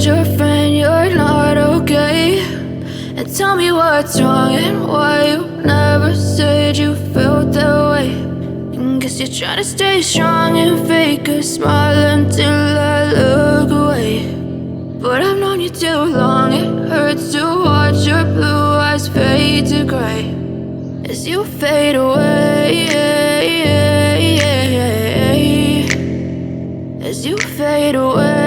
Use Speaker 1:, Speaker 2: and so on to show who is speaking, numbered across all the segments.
Speaker 1: told your friend you're not okay? And tell me what's wrong and why you never said you felt that way. And guess you're trying to stay strong and fake a smile until I look away. But I've known you too long, it hurts to watch your blue eyes fade to gray as you fade away, as you fade away.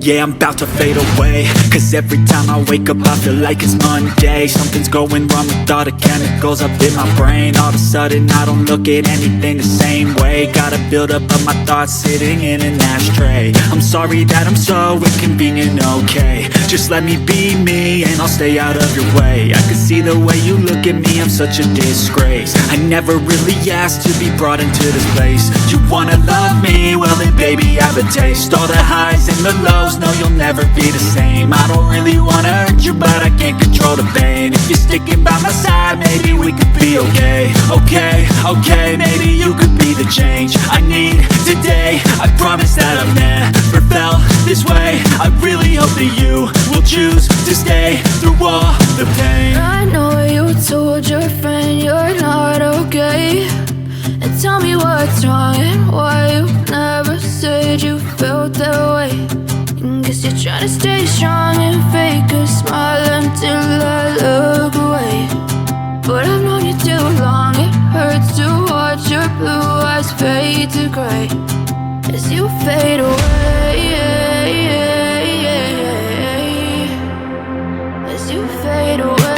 Speaker 2: Yeah, I'm about to fade away, cause every time I wake up I feel like it's Monday. Something's going wrong with all the chemicals up in my brain. All of a sudden I don't look at anything the same way. Got a buildup of my thoughts sitting in an ashtray. I'm sorry that I'm so inconvenient, okay? Just let me be me and I'll stay out of your way. I can see the way you look at me, I'm such a disgrace. I never really asked to be brought into this place. You wanna love me? Well then baby I have a taste. All the highs and the lows, no, you'll never be the same. I don't really wanna hurt you, but I can't control the pain. If you're sticking by my side, maybe we could be okay. Okay, maybe you could be the change I need today. I promise that I've never felt this way. I really hope that you will choose to stay through all the pain.
Speaker 1: I know you told your friend you're not okay. And tell me what's wrong and why you never said you felt that way. Guess you're trying to stay strong and fake a smile until I look away. But I've known you too long, it hurts to watch your blue eyes fade to gray as you fade away, as you fade away,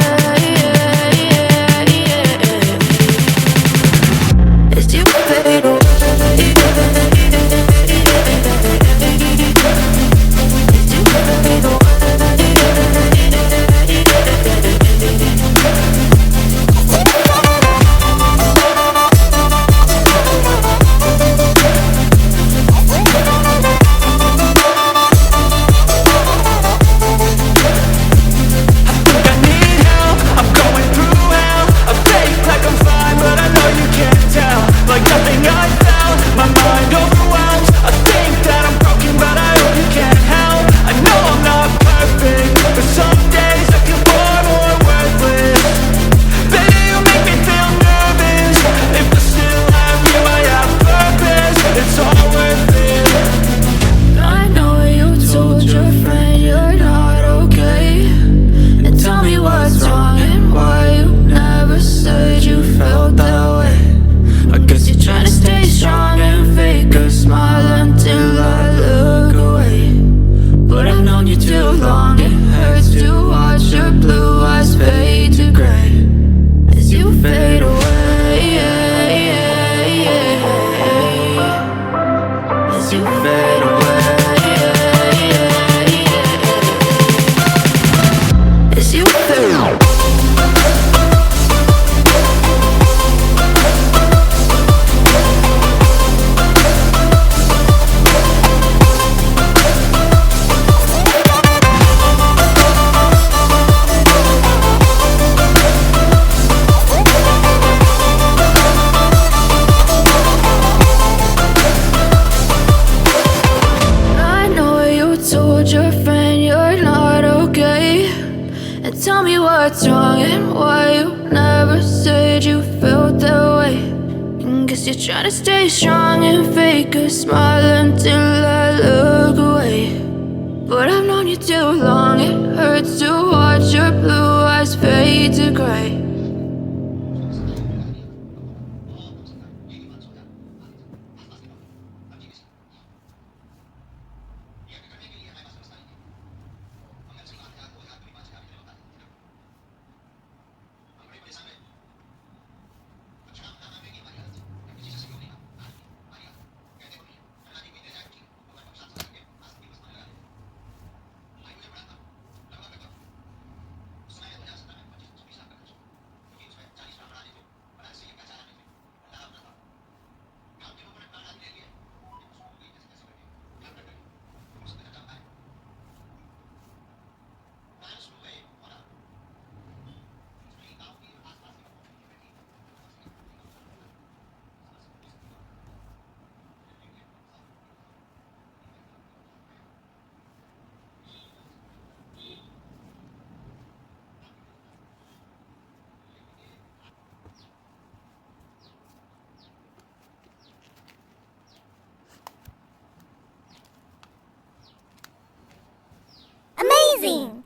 Speaker 1: as you fade away. Your friend you're not okay. And tell me what's wrong and why you never said you felt that way. And guess you're trying to stay strong and fake a smile until I look away. But I've known you too long, it hurts to watch your blue eyes fade to gray.
Speaker 3: amazing!